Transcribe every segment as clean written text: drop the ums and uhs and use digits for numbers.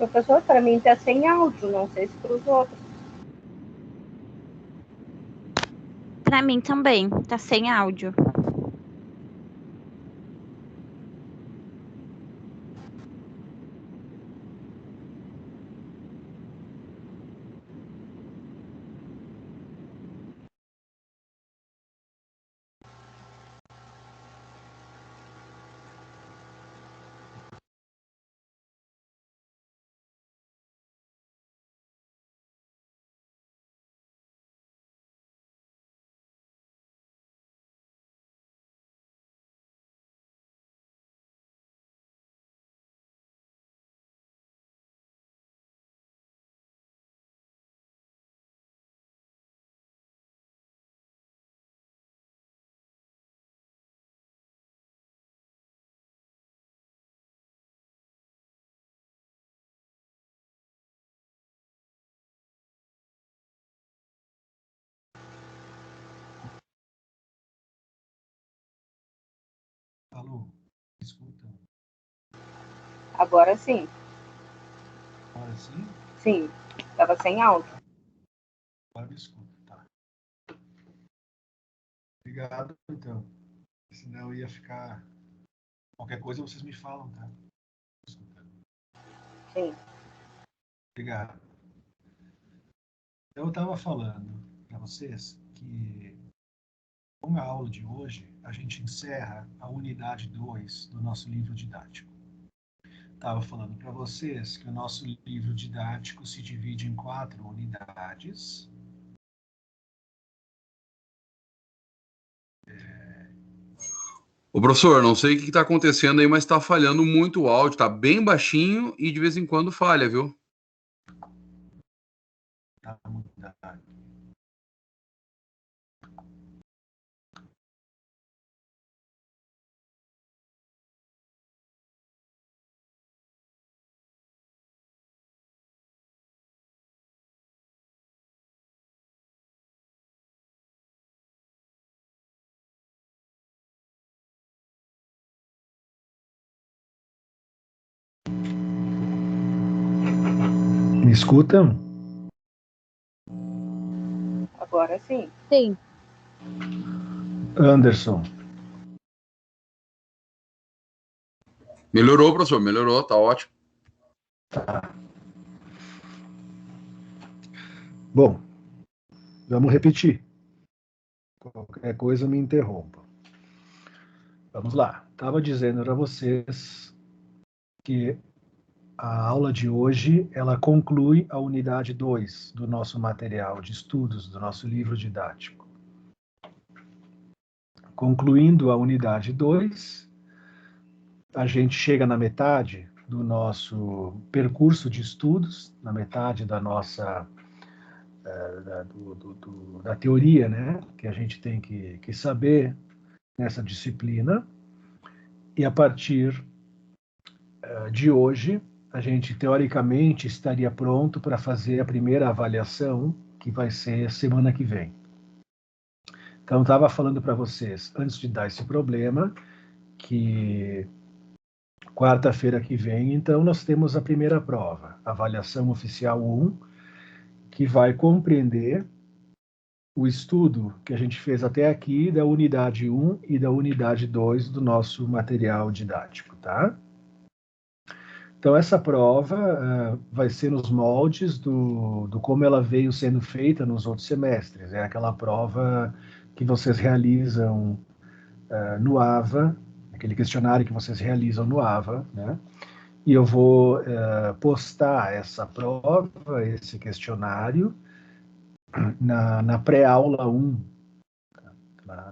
Professor, para mim está sem áudio, não sei se para os outros. Para mim também, tá sem áudio. Alô, escuta. Agora sim. Agora sim? Sim, estava sem áudio. Agora me escuta, tá. Obrigado, então. Senão ia ficar... Qualquer coisa vocês me falam, tá? Escuta. Sim. Obrigado. Eu estava falando para vocês que com a aula de hoje a gente encerra a unidade 2 do nosso livro didático. Estava falando para vocês que o nosso livro didático se divide em 4 unidades. Ô, professor, não sei o que está acontecendo aí, mas está falhando muito o áudio, está bem baixinho e de vez em quando falha, viu? Tá mudado. Me escutam? Agora sim. Sim. Anderson. Melhorou, professor, melhorou, tá ótimo. Tá. Bom, vamos repetir. Qualquer coisa me interrompa. Vamos lá. Estava dizendo para vocês que a aula de hoje, ela conclui a unidade 2 do nosso material de estudos, do nosso livro didático. Concluindo a unidade 2, a gente chega na metade do nosso percurso de estudos, na metade da nossa da teoria, né, que a gente tem que saber nessa disciplina. E a partir de hoje, a gente teoricamente estaria pronto para fazer a primeira avaliação, que vai ser semana que vem. Então, estava falando para vocês, antes de dar esse problema, que quarta-feira que vem, então, nós temos a primeira prova, avaliação oficial 1, que vai compreender o estudo que a gente fez até aqui da unidade 1 e da unidade 2 do nosso material didático, tá? Então, essa prova vai ser nos moldes do como ela veio sendo feita nos outros semestres. É aquela prova que vocês realizam no AVA, aquele questionário que vocês realizam no AVA, né? E eu vou postar essa prova, esse questionário, na pré-aula 1.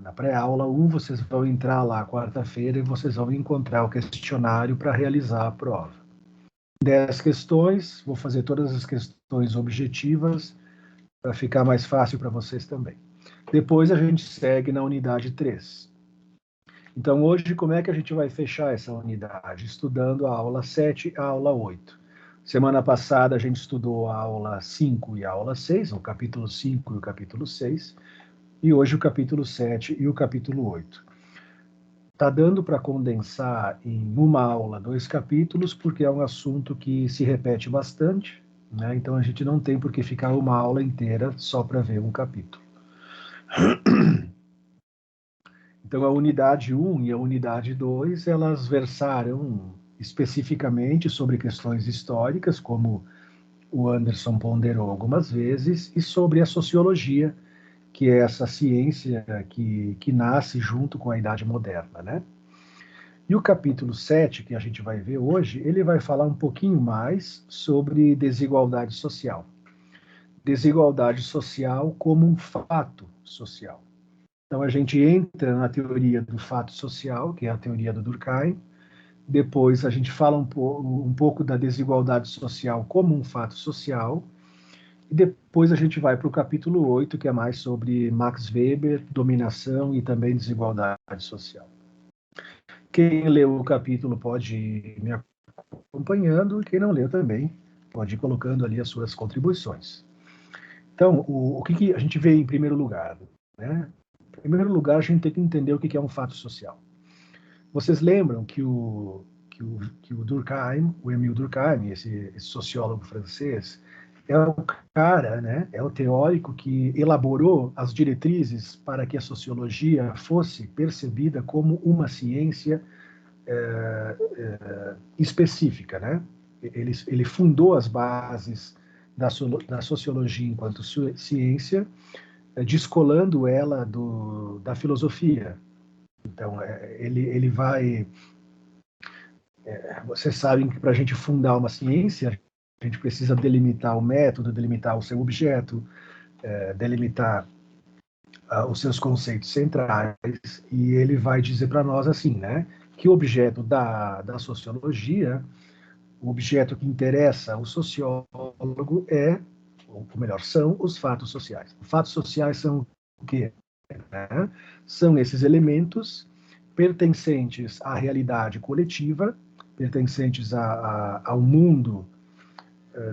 Na pré-aula 1, vocês vão entrar lá quarta-feira e vocês vão encontrar o questionário para realizar a prova. 10 questões, vou fazer todas as questões objetivas para ficar mais fácil para vocês também. Depois a gente segue na unidade 3. Então, hoje, como é que a gente vai fechar essa unidade? Estudando a aula 7 e a aula 8. Semana passada a gente estudou a aula 5 e a aula 6, o capítulo 5 e o capítulo 6, e hoje o capítulo 7 e o capítulo 8. Tá dando para condensar em uma aula 2 capítulos, porque é um assunto que se repete bastante, né? Então a gente não tem por que ficar uma aula inteira só para ver um capítulo. Então a unidade 1 e a unidade 2, elas versaram especificamente sobre questões históricas, como o Anderson ponderou algumas vezes, e sobre a sociologia, que é essa ciência que nasce junto com a Idade Moderna, né? E o capítulo 7, que a gente vai ver hoje, ele vai falar um pouquinho mais sobre desigualdade social. Desigualdade social como um fato social. Então a gente entra na teoria do fato social, que é a teoria do Durkheim. Depois a gente fala um pouco da desigualdade social como um fato social. E depois a gente vai para o capítulo 8, que é mais sobre Max Weber, dominação e também desigualdade social. Quem leu o capítulo pode ir me acompanhando, e quem não leu também pode ir colocando ali as suas contribuições. Então, o que a gente vê em primeiro lugar? Né? Em primeiro lugar, a gente tem que entender o que é um fato social. Vocês lembram que o Durkheim, o Émile Durkheim, esse sociólogo francês, é o cara, né, é o teórico que elaborou as diretrizes para que a sociologia fosse percebida como uma ciência específica, né? Ele fundou as bases da sociologia enquanto ciência, descolando ela da filosofia. Então, ele vai... Vocês sabem que para a gente fundar uma ciência, a gente precisa delimitar o método, delimitar o seu objeto, delimitar os seus conceitos centrais, e ele vai dizer para nós assim, né, que o objeto da sociologia, o objeto que interessa o sociólogo ou melhor, são os fatos sociais. Os fatos sociais são o quê? Né? São esses elementos pertencentes à realidade coletiva, pertencentes ao mundo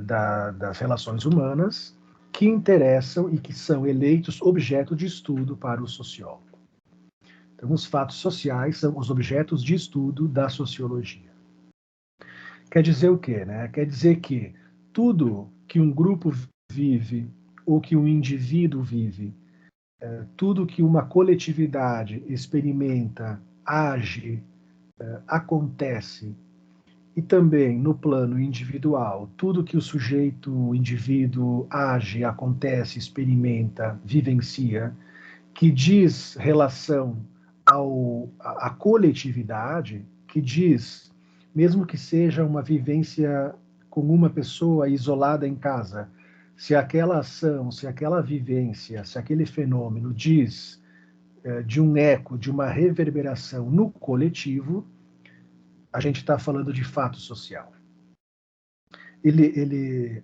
das relações humanas, que interessam e que são eleitos objeto de estudo para o sociólogo. Então, os fatos sociais são os objetos de estudo da sociologia. Quer dizer o quê? Né? Quer dizer que tudo que um grupo vive ou que um indivíduo vive, tudo que uma coletividade experimenta, age, acontece, e também no plano individual, tudo que o sujeito, o indivíduo age, acontece, experimenta, vivencia, que diz relação à coletividade, que diz, mesmo que seja uma vivência com uma pessoa isolada em casa, se aquela ação, se aquela vivência, se aquele fenômeno diz de um eco, de uma reverberação no coletivo, a gente está falando de fato social. Ele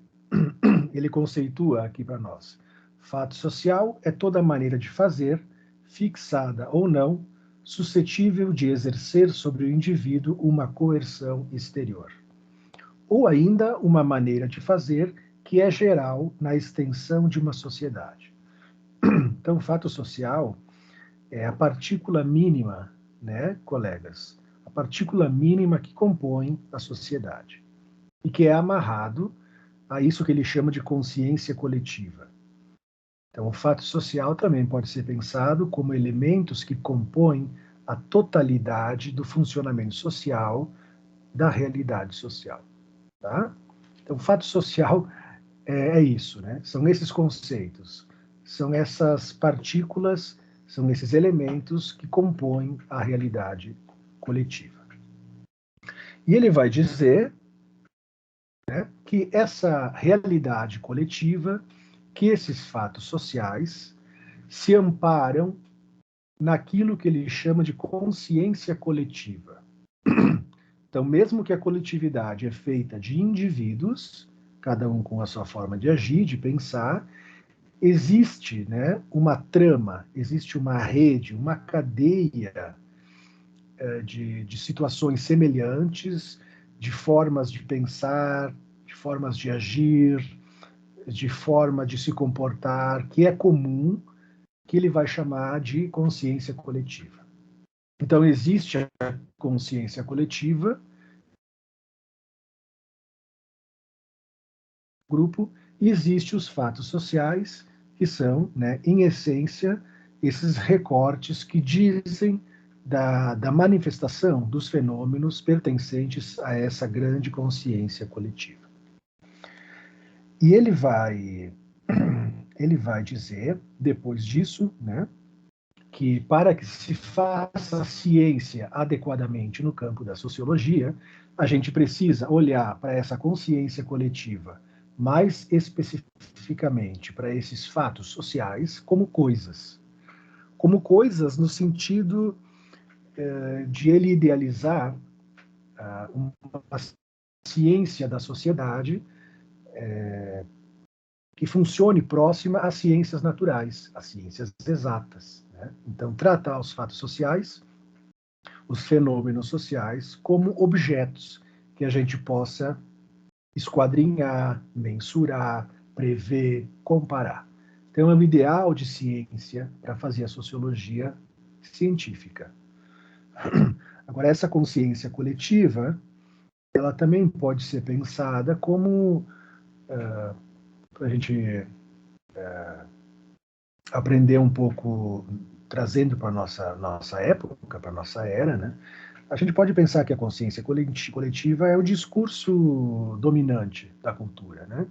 conceitua aqui para nós. Fato social é toda maneira de fazer, fixada ou não, suscetível de exercer sobre o indivíduo uma coerção exterior. Ou ainda uma maneira de fazer que é geral na extensão de uma sociedade. Então, fato social é a partícula mínima, né, colegas? A partícula mínima que compõe a sociedade e que é amarrado a isso que ele chama de consciência coletiva. Então, o fato social também pode ser pensado como elementos que compõem a totalidade do funcionamento social, da realidade social. Tá? Então, o fato social é isso, né? São esses conceitos, são essas partículas, são esses elementos que compõem a realidade coletiva. E ele vai dizer, né, que essa realidade coletiva, que esses fatos sociais se amparam naquilo que ele chama de consciência coletiva. Então, mesmo que a coletividade é feita de indivíduos, cada um com a sua forma de agir, de pensar, existe, né, uma trama, existe uma rede, uma cadeia de situações semelhantes, de formas de pensar, de formas de agir, de forma de se comportar, que é comum, que ele vai chamar de consciência coletiva. Então, existe a consciência coletiva, grupo, e existem os fatos sociais, que são, né, em essência, esses recortes que dizem da manifestação dos fenômenos pertencentes a essa grande consciência coletiva. E ele vai dizer, depois disso, né, que para que se faça ciência adequadamente no campo da sociologia, a gente precisa olhar para essa consciência coletiva, mais especificamente para esses fatos sociais, como coisas no sentido de ele idealizar uma ciência da sociedade que funcione próxima às ciências naturais, às ciências exatas, né? Então, tratar os fatos sociais, os fenômenos sociais, como objetos que a gente possa esquadrinhar, mensurar, prever, comparar. Então, é um ideal de ciência para fazer a sociologia científica. Agora, essa consciência coletiva, ela também pode ser pensada como, para a gente aprender um pouco, trazendo para a nossa época, para a nossa era, né? A gente pode pensar que a consciência coletiva é o discurso dominante da cultura, né?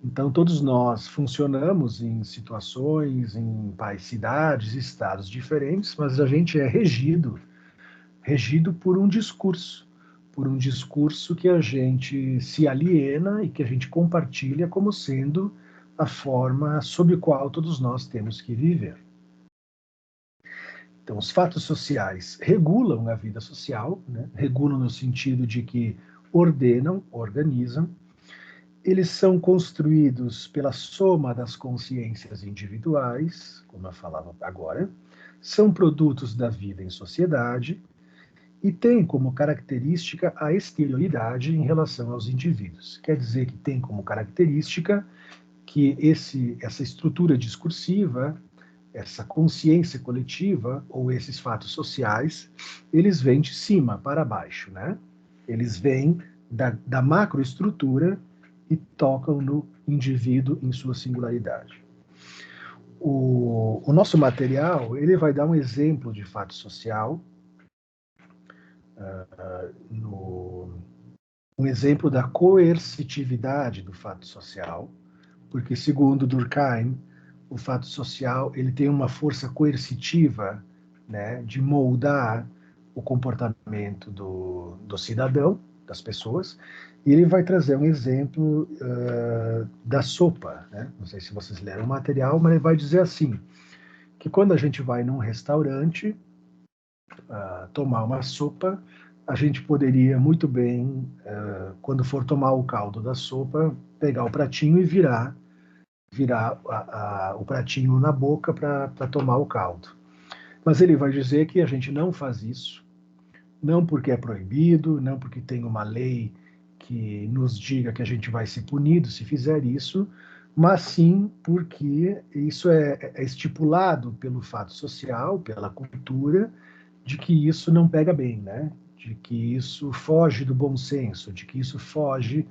Então, todos nós funcionamos em situações, em cidades, estados diferentes, mas a gente é regido por um discurso que a gente se aliena e que a gente compartilha como sendo a forma sob a qual todos nós temos que viver. Então, os fatos sociais regulam a vida social, né? Regulam no sentido de que ordenam, organizam. Eles são construídos pela soma das consciências individuais, como eu falava agora, são produtos da vida em sociedade e têm como característica a exterioridade em relação aos indivíduos. Quer dizer que tem como característica que essa estrutura discursiva, essa consciência coletiva, ou esses fatos sociais, eles vêm de cima para baixo, né? Eles vêm da macroestrutura e tocam no indivíduo em sua singularidade. O nosso material, ele vai dar um exemplo de fato social, um exemplo da coercitividade do fato social, porque, segundo Durkheim, o fato social ele tem uma força coercitiva, né, de moldar o comportamento do cidadão, das pessoas, e ele vai trazer um exemplo da sopa, né? Não sei se vocês leram o material, mas ele vai dizer assim, que quando a gente vai num restaurante tomar uma sopa, a gente poderia muito bem, quando for tomar o caldo da sopa, pegar o pratinho e virar o pratinho na boca para tomar o caldo. Mas ele vai dizer que a gente não faz isso, não porque é proibido, não porque tem uma lei que nos diga que a gente vai ser punido se fizer isso, mas sim porque isso é estipulado pelo fato social, pela cultura, de que isso não pega bem, né? De que isso foge do bom senso, de que isso foge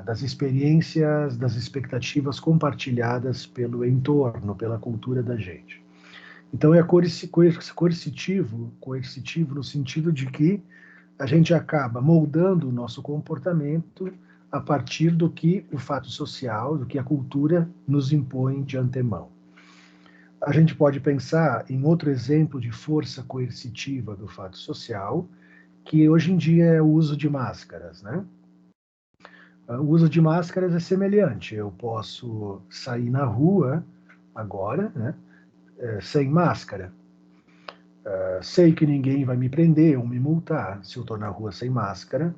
das experiências, das expectativas compartilhadas pelo entorno, pela cultura da gente. Então é coercitivo no sentido de que a gente acaba moldando o nosso comportamento a partir do que o fato social, do que a cultura nos impõe de antemão. A gente pode pensar em outro exemplo de força coercitiva do fato social, que hoje em dia é o uso de máscaras, né? O uso de máscaras é semelhante. Eu posso sair na rua agora, né, sem máscara. Sei que ninguém vai me prender ou me multar se eu estou na rua sem máscara,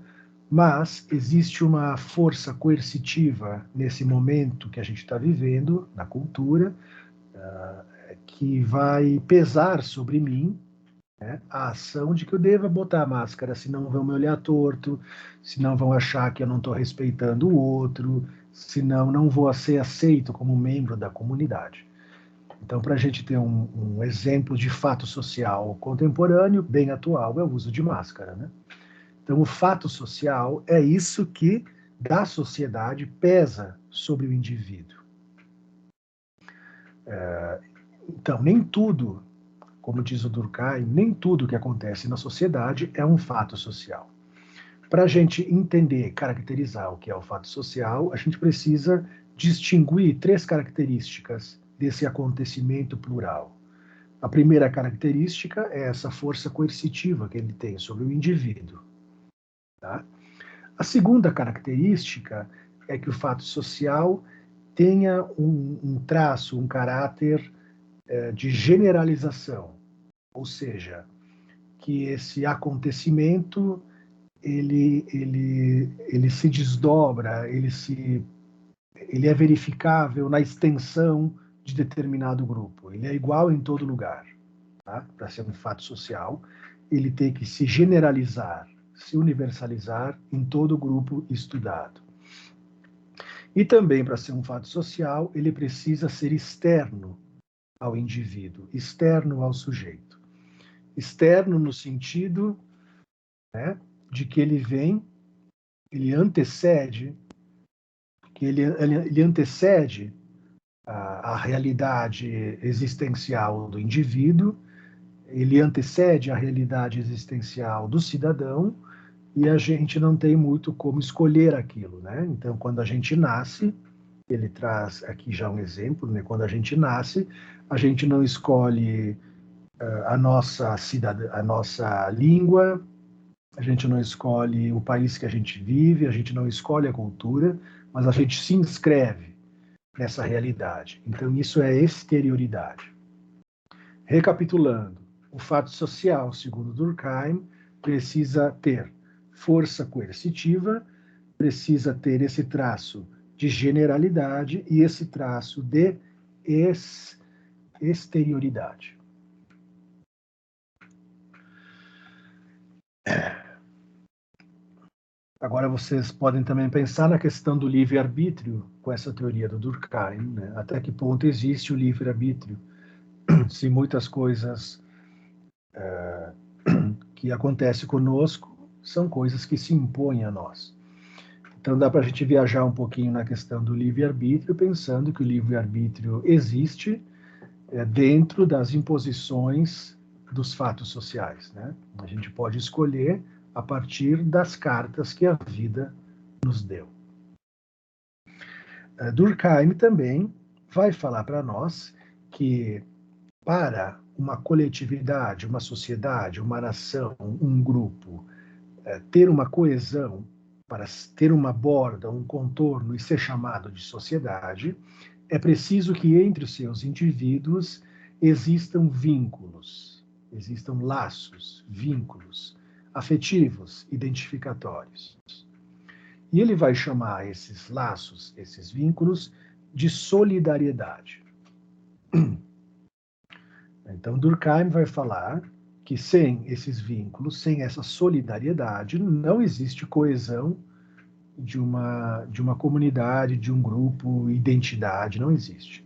mas existe uma força coercitiva nesse momento que a gente está vivendo, na cultura, que vai pesar sobre mim, né, a ação de que eu deva botar a máscara, senão vão me olhar torto, senão vão achar que eu não estou respeitando o outro, senão não vou ser aceito como membro da comunidade. Então, para a gente ter um exemplo de fato social contemporâneo, bem atual, é o uso de máscara, né? Então, o fato social é isso que, da sociedade, pesa sobre o indivíduo. Então, nem tudo, como diz o Durkheim, nem tudo que acontece na sociedade é um fato social. Para a gente entender, caracterizar o que é o fato social, a gente precisa distinguir 3 características desse acontecimento plural. A primeira característica é essa força coercitiva que ele tem sobre o indivíduo. Tá? A segunda característica é que o fato social tenha um traço, um caráter de generalização, ou seja, que esse acontecimento ele se desdobra, ele é verificável na extensão de determinado grupo. Ele é igual em todo lugar. Tá? Para ser um fato social, ele tem que se generalizar, se universalizar em todo o grupo estudado. E também, para ser um fato social, ele precisa ser externo ao indivíduo, externo ao sujeito. Externo no sentido, né, de que ele antecede a realidade existencial do indivíduo, ele antecede a realidade existencial do cidadão, e a gente não tem muito como escolher aquilo, né? Então, quando a gente nasce, ele traz aqui já um exemplo, né? Quando a gente nasce, a gente não escolhe a nossa língua, a gente não escolhe o país que a gente vive, a gente não escolhe a cultura, mas a gente se inscreve nessa realidade. Então, isso é exterioridade. Recapitulando, o fato social, segundo Durkheim, precisa ter força coercitiva, precisa ter esse traço de generalidade e esse traço de exterioridade. Agora vocês podem também pensar na questão do livre-arbítrio com essa teoria do Durkheim, né? Até que ponto existe o livre-arbítrio? Se muitas coisas que acontecem conosco são coisas que se impõem a nós. Então dá para a gente viajar um pouquinho na questão do livre-arbítrio, pensando que o livre-arbítrio existe dentro das imposições dos fatos sociais, né? A gente pode escolher a partir das cartas que a vida nos deu. Durkheim também vai falar para nós que para uma coletividade, uma sociedade, uma nação, um grupo, ter uma coesão, para ter uma borda, um contorno e ser chamado de sociedade, é preciso que entre os seus indivíduos existam vínculos, existam laços, vínculos afetivos, identificatórios. E ele vai chamar esses laços, esses vínculos, de solidariedade. Então, Durkheim vai falar que sem esses vínculos, sem essa solidariedade, não existe coesão de uma comunidade, de um grupo, identidade, não existe.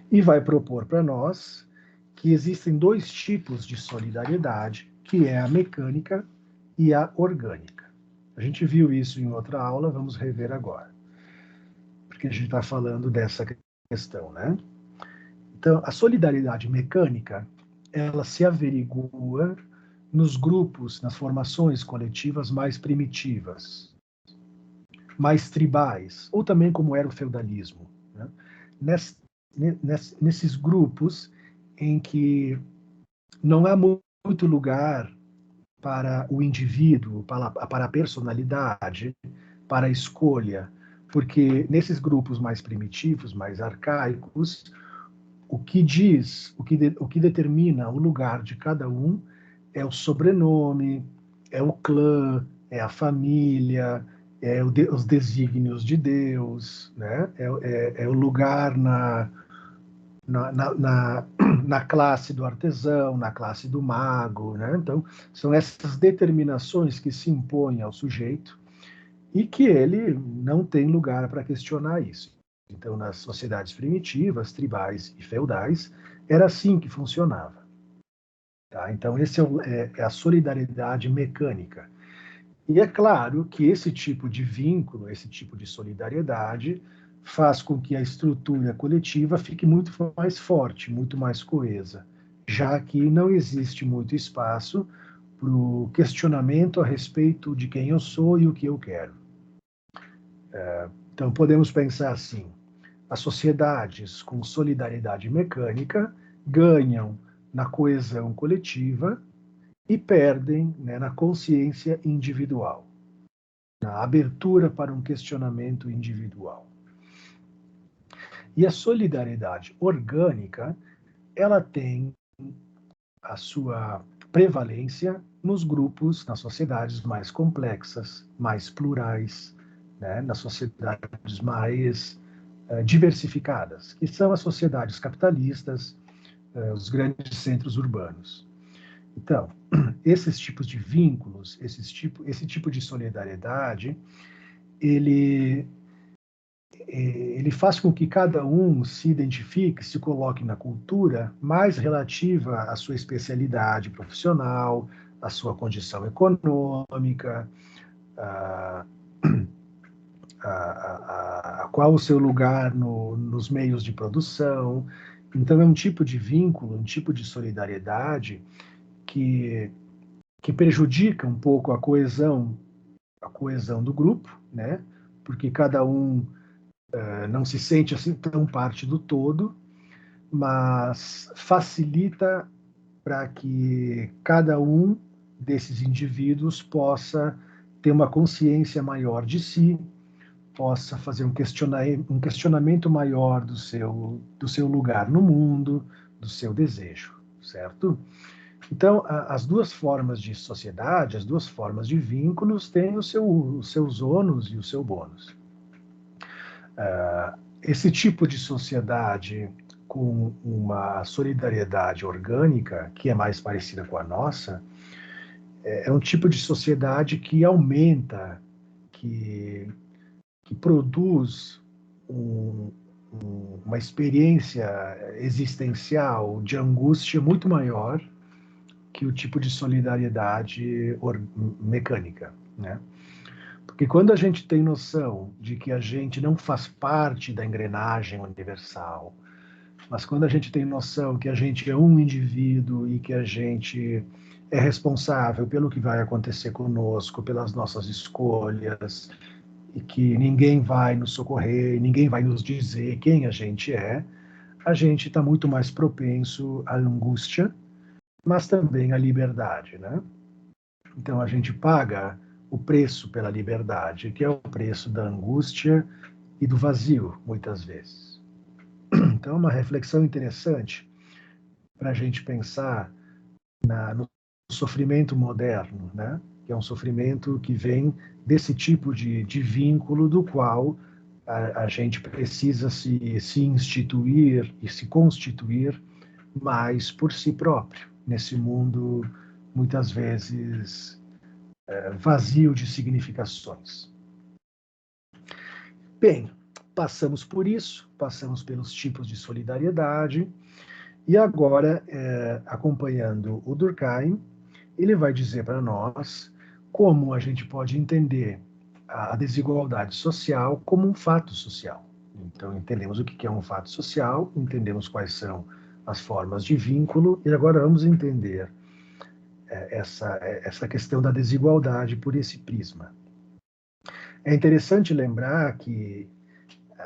E vai propor para nós que existem 2 tipos de solidariedade, que é a mecânica e a orgânica. A gente viu isso em outra aula, vamos rever agora, porque a gente está falando dessa questão, né? Então, a solidariedade mecânica, ela se averigua nos grupos, nas formações coletivas mais primitivas, mais tribais, ou também como era o feudalismo, né? Nesses grupos em que não há muito lugar para o indivíduo, para a personalidade, para a escolha, porque nesses grupos mais primitivos, mais arcaicos, o que determina o lugar de cada um é o sobrenome, é o clã, é a família, os desígnios de Deus, né? É o lugar na classe do artesão, na classe do mago, né? Então, são essas determinações que se impõem ao sujeito e que ele não tem lugar para questionar isso. Então, nas sociedades primitivas, tribais e feudais, Era assim que funcionava. Tá? Então, esse é a solidariedade mecânica. E é claro que esse tipo de vínculo, esse tipo de solidariedade, faz com que a estrutura coletiva fique muito mais forte, muito mais coesa, já que não existe muito espaço para o questionamento a respeito de quem eu sou e o que eu quero. Então, podemos pensar assim: as sociedades com solidariedade mecânica ganham na coesão coletiva e perdem, né, na consciência individual, na abertura para um questionamento individual. E a solidariedade orgânica, ela tem a sua prevalência nos grupos, nas sociedades mais complexas, mais plurais, né, nas sociedades mais diversificadas, que são as sociedades capitalistas, os grandes centros urbanos. Então, esses tipos de vínculos, esse tipo de solidariedade, ele faz com que cada um se identifique, se coloque na cultura mais relativa à sua especialidade profissional, à sua condição econômica, a qual o seu lugar nos meios de produção. Então, é um tipo de vínculo, um tipo de solidariedade que prejudica um pouco a coesão do grupo, né? Porque cada um não se sente assim tão parte do todo, mas facilita para que cada um desses indivíduos possa ter uma consciência maior de si, possa fazer um questionamento maior do seu lugar no mundo, do seu desejo, certo? Então, as duas formas de sociedade, as duas formas de vínculos têm os seus ônus e o seu bônus. Esse tipo de sociedade com uma solidariedade orgânica, que é mais parecida com a nossa, é um tipo de sociedade que aumenta, que produz uma experiência existencial de angústia muito maior que o tipo de solidariedade mecânica, né? Porque quando a gente tem noção de que a gente não faz parte da engrenagem universal, mas quando a gente tem noção que a gente é um indivíduo e que a gente é responsável pelo que vai acontecer conosco, pelas nossas escolhas, e que ninguém vai nos socorrer, ninguém vai nos dizer quem a gente a gente está muito mais propenso à angústia, mas também à liberdade, né? Então a gente paga o preço pela liberdade, que é o preço da angústia e do vazio, muitas vezes. Então é uma reflexão interessante para a gente pensar no sofrimento moderno, né? Que é um sofrimento que vem desse tipo de vínculo do qual a gente precisa se instituir e se constituir mais por si próprio, nesse mundo muitas vezes vazio de significações. Bem, passamos por isso, passamos pelos tipos de solidariedade, e agora, acompanhando o Durkheim, ele vai dizer para nós como a gente pode entender a desigualdade social como um fato social. Então, entendemos o que é um fato social, entendemos quais são as formas de vínculo, e agora vamos entender essa questão da desigualdade por esse prisma. É interessante lembrar que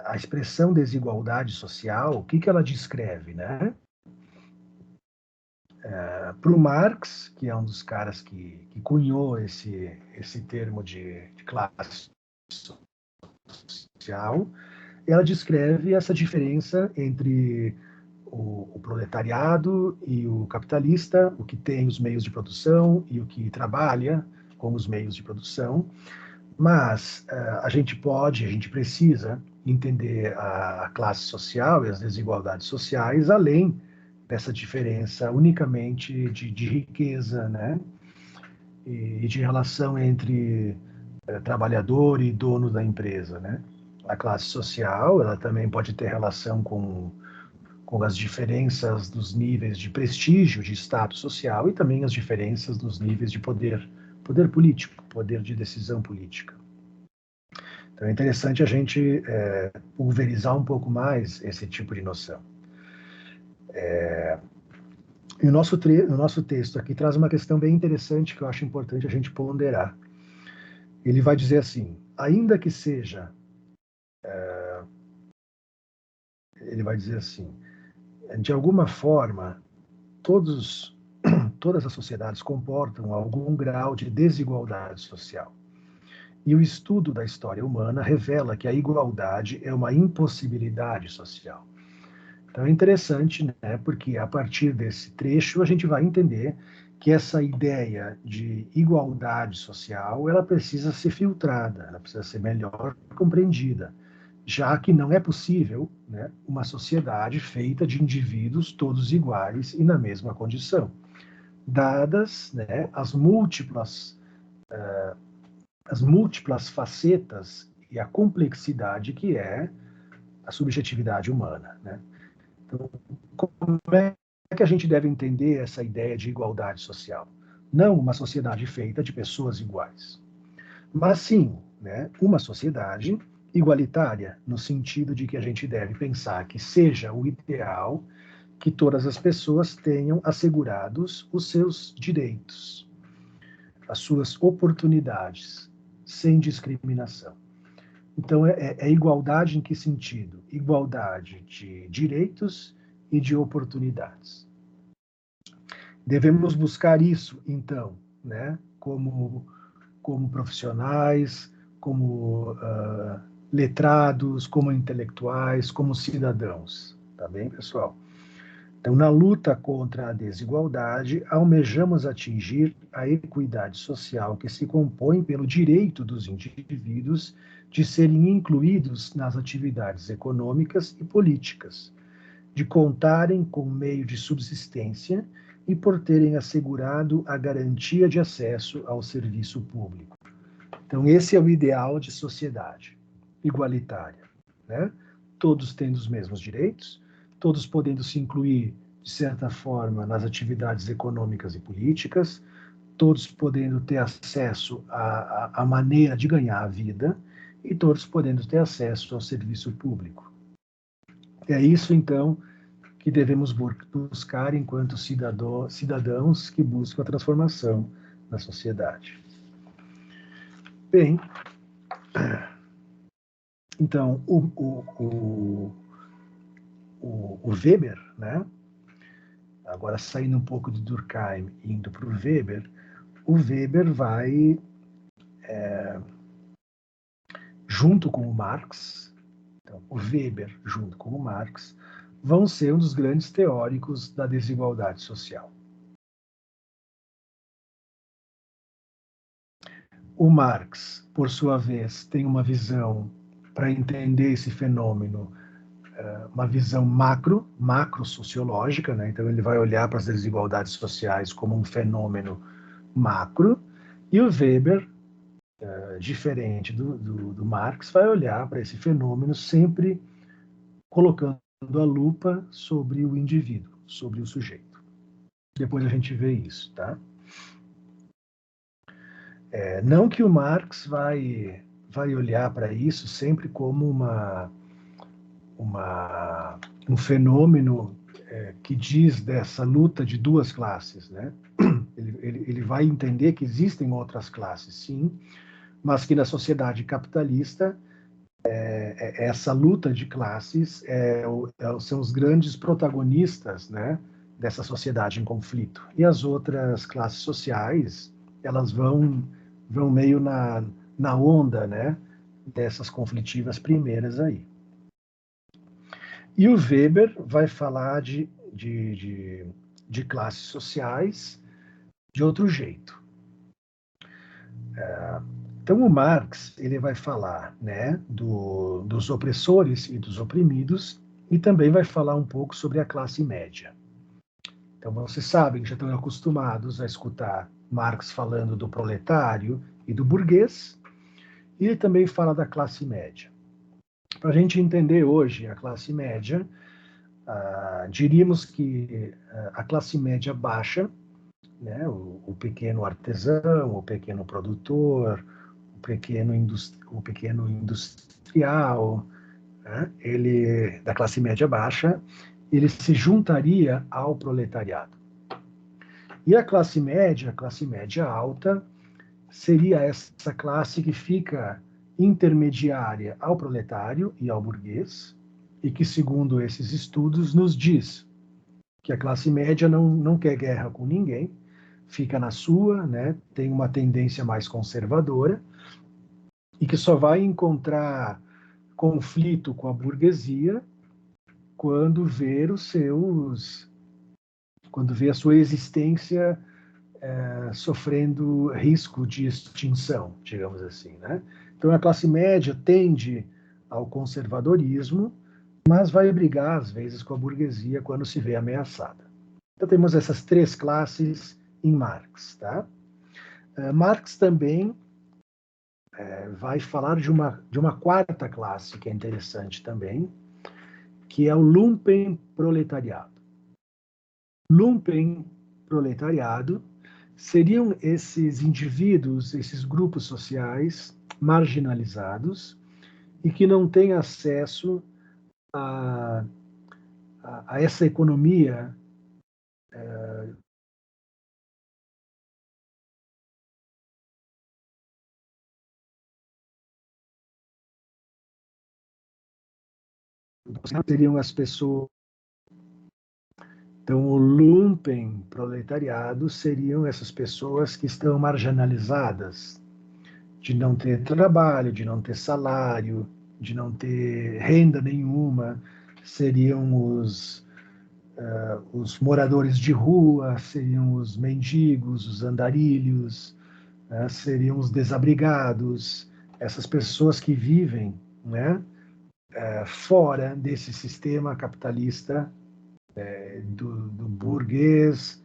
a expressão desigualdade social, o que ela descreve, né? Para o Marx, que é um dos caras que cunhou esse termo de classe social, ela descreve essa diferença entre o proletariado e o capitalista, o que tem os meios de produção e o que trabalha com os meios de produção. Mas a gente precisa entender a classe social e as desigualdades sociais além dessa diferença unicamente de riqueza, né? E de relação entre trabalhador e dono da empresa, né? A classe social, ela também pode ter relação com com as diferenças dos níveis de prestígio, de status social e também as diferenças dos níveis de poder político, poder de decisão política. Então é interessante a gente pulverizar um pouco mais esse tipo de noção. E o nosso texto aqui traz uma questão bem interessante que eu acho importante a gente ponderar. Ele vai dizer assim, ainda que seja... ele vai dizer assim, de alguma forma, todas as sociedades comportam algum grau de desigualdade social. E o estudo da história humana revela que a igualdade é uma impossibilidade social. Então é interessante, né, porque a partir desse trecho a gente vai entender que essa ideia de igualdade social, ela precisa ser filtrada, ela precisa ser melhor compreendida, já que não é possível, né, uma sociedade feita de indivíduos todos iguais e na mesma condição, dadas, né, as múltiplas facetas e a complexidade que é a subjetividade humana, né? Então, como é que a gente deve entender essa ideia de igualdade social? Não uma sociedade feita de pessoas iguais, mas sim, né, uma sociedade igualitária, no sentido de que a gente deve pensar que seja o ideal que todas as pessoas tenham assegurados os seus direitos, as suas oportunidades, sem discriminação. Então, é igualdade em que sentido? Igualdade de direitos e de oportunidades. Devemos buscar isso, então, né, como profissionais, como letrados, como intelectuais, como cidadãos. Tá bem, pessoal? Então, na luta contra a desigualdade, almejamos atingir a equidade social que se compõe pelo direito dos indivíduos de serem incluídos nas atividades econômicas e políticas, de contarem com meio de subsistência e por terem assegurado a garantia de acesso ao serviço público. Então, esse é o ideal de sociedade igualitária, né? Todos tendo os mesmos direitos, todos podendo se incluir, de certa forma, nas atividades econômicas e políticas, todos podendo ter acesso à maneira de ganhar a vida e todos podendo ter acesso ao serviço público. É isso, então, que devemos buscar enquanto cidadãos que buscam a transformação da sociedade. Bem, então, o Weber, né? Agora saindo um pouco de Durkheim e indo para o Weber vai, junto com o Marx, então, o Weber junto com o Marx, vão ser um dos grandes teóricos da desigualdade social. O Marx, por sua vez, tem uma visão para entender esse fenômeno, uma visão macro-sociológica, né? Então ele vai olhar para as desigualdades sociais como um fenômeno macro, e o Weber, diferente do Marx, vai olhar para esse fenômeno sempre colocando a lupa sobre o indivíduo, sobre o sujeito. Depois a gente vê isso, tá? Não que o Marx vai olhar para isso sempre como um fenômeno que diz dessa luta de duas classes, né? Ele vai entender que existem outras classes, sim, mas que na sociedade capitalista essa luta de classes são os grandes protagonistas, né, dessa sociedade em conflito. E as outras classes sociais, elas vão meio na onda, né, dessas conflitivas primeiras aí. E o Weber vai falar de classes sociais de outro jeito. Então, o Marx ele vai falar, né, dos opressores e dos oprimidos e também vai falar um pouco sobre a classe média. Então, vocês sabem, já estão acostumados a escutar Marx falando do proletário e do burguês, e ele também fala da classe média. Para a gente entender hoje a classe média, diríamos que a classe média baixa, né, o pequeno artesão, o pequeno produtor, o pequeno industrial, né, ele, da classe média baixa, ele se juntaria ao proletariado. E a classe média alta, seria essa classe que fica intermediária ao proletário e ao burguês, e que, segundo esses estudos, nos diz que a classe média não quer guerra com ninguém, fica na sua, né, tem uma tendência mais conservadora, e que só vai encontrar conflito com a burguesia quando vê a sua existência sofrendo risco de extinção, digamos assim, né? Então a classe média tende ao conservadorismo, mas vai brigar às vezes com a burguesia quando se vê ameaçada. Então temos essas três classes em Marx, tá? Marx também vai falar de uma quarta classe que é interessante também, que é o lumpenproletariado. Lumpenproletariado seriam esses indivíduos, esses grupos sociais marginalizados e que não têm acesso a essa economia seriam as pessoas. Então, o lumpenproletariado seriam essas pessoas que estão marginalizadas, de não ter trabalho, de não ter salário, de não ter renda nenhuma, seriam os moradores de rua, seriam os mendigos, os andarilhos, né, seriam os desabrigados, essas pessoas que vivem, né, fora desse sistema capitalista do burguês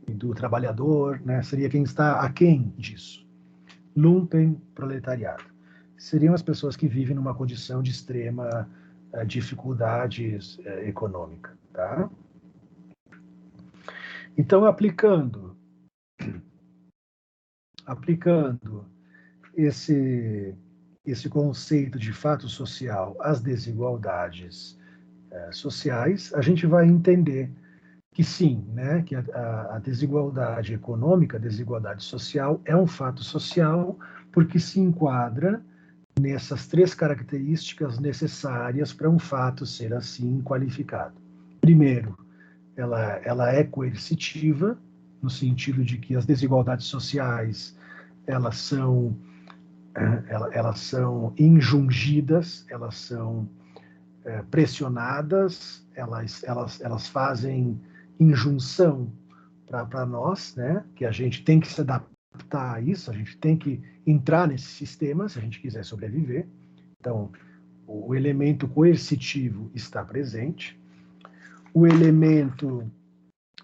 e do trabalhador, né, seria quem está aquém disso. Lumpenproletariado. Seriam as pessoas que vivem numa condição de extrema dificuldade econômica. Tá? Então, aplicando esse conceito de fato social às desigualdades sociais, a gente vai entender que sim, né, que a desigualdade econômica, a desigualdade social é um fato social porque se enquadra nessas três características necessárias para um fato ser assim qualificado. Primeiro, ela é coercitiva, no sentido de que as desigualdades sociais elas são injungidas, elas são pressionadas, elas fazem injunção para nós, né? Que a gente tem que se adaptar a isso, a gente tem que entrar nesse sistema se a gente quiser sobreviver. Então, o elemento coercitivo está presente, o elemento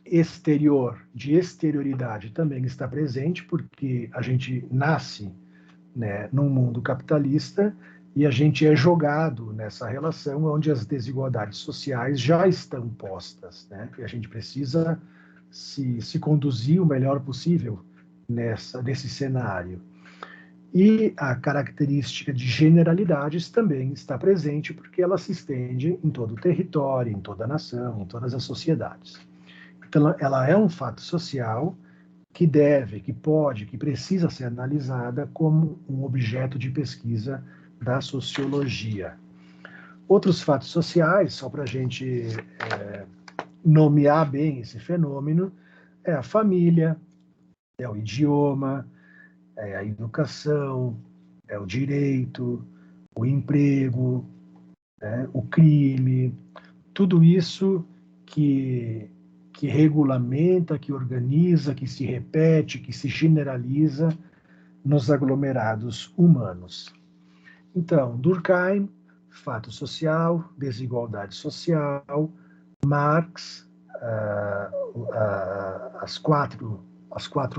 exterior, de exterioridade, também está presente, porque a gente nasce, né, num mundo capitalista e a gente é jogado nessa relação onde as desigualdades sociais já estão postas, né? E a gente precisa se conduzir o melhor possível nesse cenário. E a característica de generalidades também está presente, porque ela se estende em todo o território, em toda a nação, em todas as sociedades. Então, ela é um fato social que deve, que pode, que precisa ser analisada como um objeto de pesquisa da sociologia. Outros fatos sociais, só para a gente nomear bem esse fenômeno, é a família, é o idioma, é a educação, é o direito, o emprego, o crime, tudo isso que regulamenta, que organiza, que se repete, que se generaliza nos aglomerados humanos. Então, Durkheim, fato social, desigualdade social, Marx, as quatro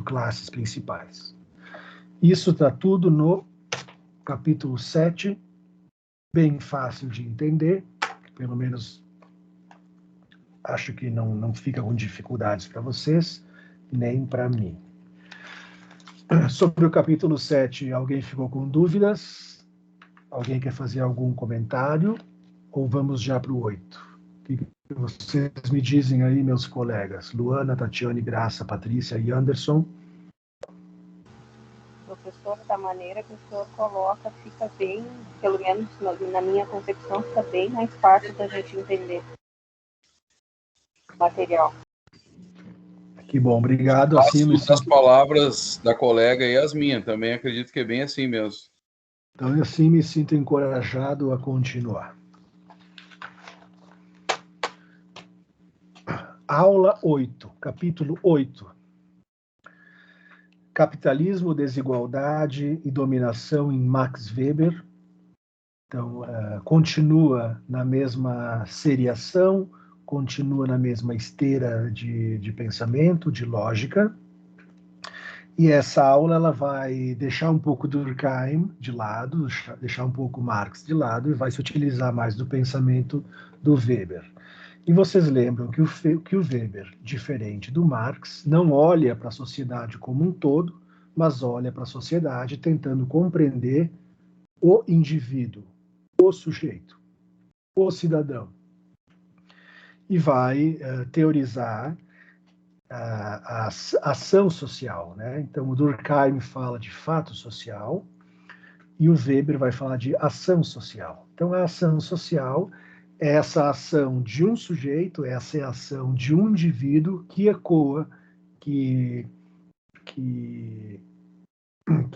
classes principais. Isso está tudo no capítulo 7, bem fácil de entender, pelo menos acho que não fica com dificuldades para vocês, nem para mim. Sobre o capítulo 7, alguém ficou com dúvidas? Alguém quer fazer algum comentário? Ou vamos já para o 8? O que vocês me dizem aí, meus colegas? Luana, Tatiane, Graça, Patrícia e Anderson. Professor, da maneira que o senhor coloca, fica bem, pelo menos na minha concepção, fica bem mais fácil da gente entender o material. Que bom, obrigado. Assim, as palavras da colega e as minhas, também acredito que é bem assim mesmo. Então, assim me sinto encorajado a continuar. Aula 8, capítulo 8. Capitalismo, desigualdade e dominação em Max Weber. Então, continua na mesma seriação, continua na mesma esteira de pensamento, de lógica. E essa aula ela vai deixar um pouco Durkheim de lado, deixar um pouco Marx de lado e vai se utilizar mais do pensamento do Weber. E vocês lembram que o Weber, diferente do Marx, não olha para a sociedade como um todo, mas olha para a sociedade tentando compreender o indivíduo, o sujeito, o cidadão. E vai teorizar a ação social, né? Então, o Durkheim fala de fato social e o Weber vai falar de ação social. Então, a ação social é essa ação de um sujeito, essa é a ação de um indivíduo que ecoa, que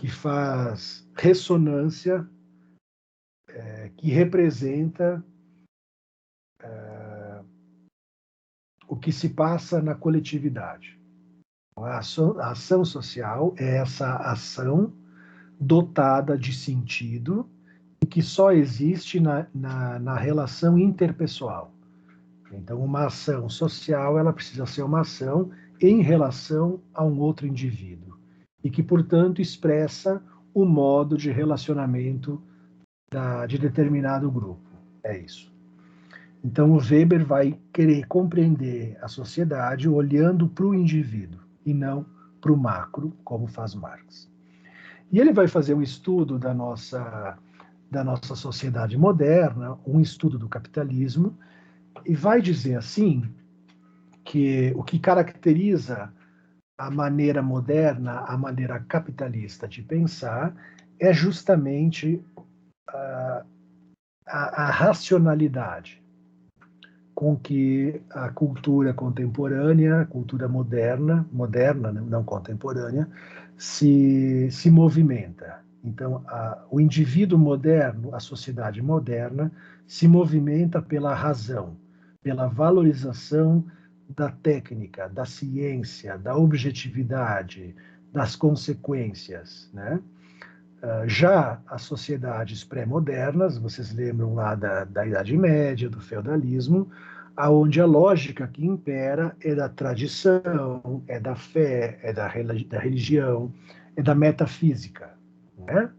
faz ressonância, que representa o que se passa na coletividade. A ação social é essa ação dotada de sentido e que só existe na relação interpessoal. Então, uma ação social ela precisa ser uma ação em relação a um outro indivíduo e que, portanto, expressa o modo de relacionamento de determinado grupo. É isso. Então, o Weber vai querer compreender a sociedade olhando para o indivíduo e não para o macro, como faz Marx. E ele vai fazer um estudo da nossa sociedade moderna, um estudo do capitalismo, e vai dizer assim que o que caracteriza a maneira moderna, a maneira capitalista de pensar, é justamente a racionalidade com que a cultura contemporânea, a cultura moderna, não contemporânea, se movimenta. Então, o indivíduo moderno, a sociedade moderna, se movimenta pela razão, pela valorização da técnica, da ciência, da objetividade, das consequências, né? Já as sociedades pré-modernas, vocês lembram lá da Idade Média, do feudalismo, aonde a lógica que impera é da tradição, é da fé, é da religião, é da metafísica, né?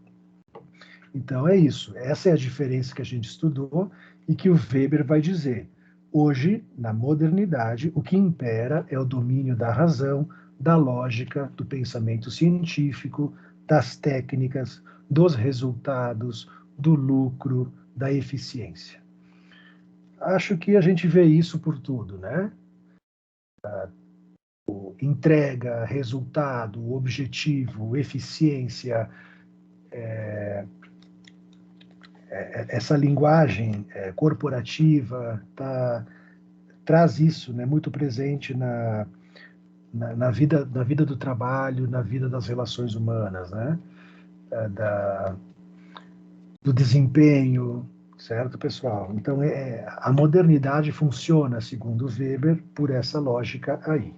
Então é isso, essa é a diferença que a gente estudou e que o Weber vai dizer. Hoje, na modernidade, o que impera é o domínio da razão, da lógica, do pensamento científico, das técnicas, dos resultados, do lucro, da eficiência. Acho que a gente vê isso por tudo, né? Entrega, resultado, objetivo, eficiência, essa linguagem corporativa traz isso, né, muito presente na vida do trabalho, na vida das relações humanas, né? Do desempenho, certo, pessoal? Então, a modernidade funciona, segundo Weber, por essa lógica aí.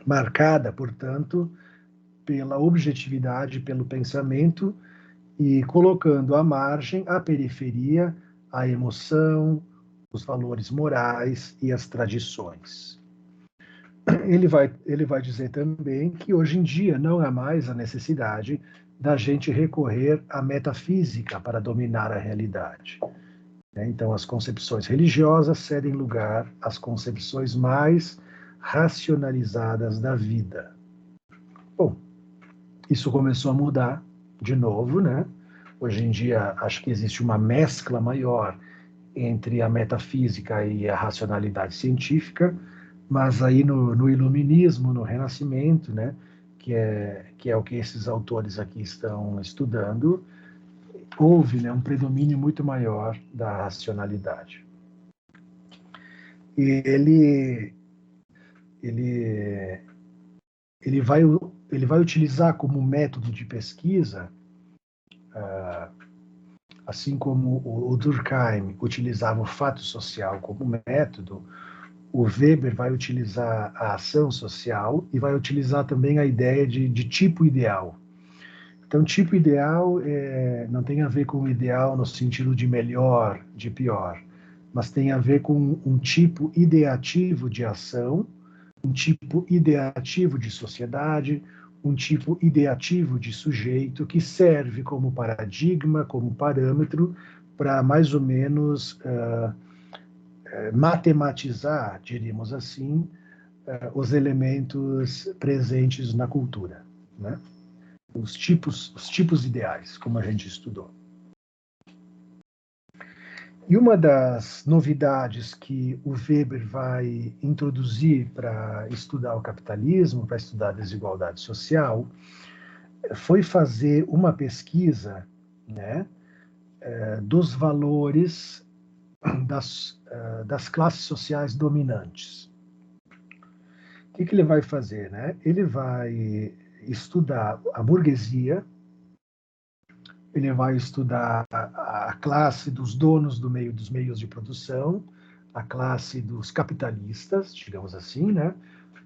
Marcada, portanto, pela objetividade, pelo pensamento e colocando à margem, à periferia, a emoção, os valores morais e as tradições. Ele vai dizer também que hoje em dia não há mais a necessidade da gente recorrer à metafísica para dominar a realidade. né? Então, as concepções religiosas cedem lugar às concepções mais racionalizadas da vida. Bom, isso começou a mudar de novo, né? Hoje em dia, acho que existe uma mescla maior entre a metafísica e a racionalidade científica, mas aí no Iluminismo, no Renascimento, né, que é o que esses autores aqui estão estudando, houve, né, um predomínio muito maior da racionalidade. E ele vai utilizar como método de pesquisa, assim como o Durkheim utilizava o fato social como método, o Weber vai utilizar a ação social e vai utilizar também a ideia de tipo ideal. Então, tipo ideal não tem a ver com o ideal no sentido de melhor, de pior, mas tem a ver com um tipo ideativo de ação, um tipo ideativo de sociedade, um tipo ideativo de sujeito que serve como paradigma, como parâmetro para mais ou menos matematizar, diríamos assim, os elementos presentes na cultura, né? Os tipos ideais, como a gente estudou. E uma das novidades que o Weber vai introduzir para estudar o capitalismo, para estudar a desigualdade social, foi fazer uma pesquisa, né, dos valores das classes sociais dominantes. O que ele vai fazer, né? Ele vai estudar a burguesia, ele vai estudar a classe dos donos dos meios de produção, a classe dos capitalistas, digamos assim, né?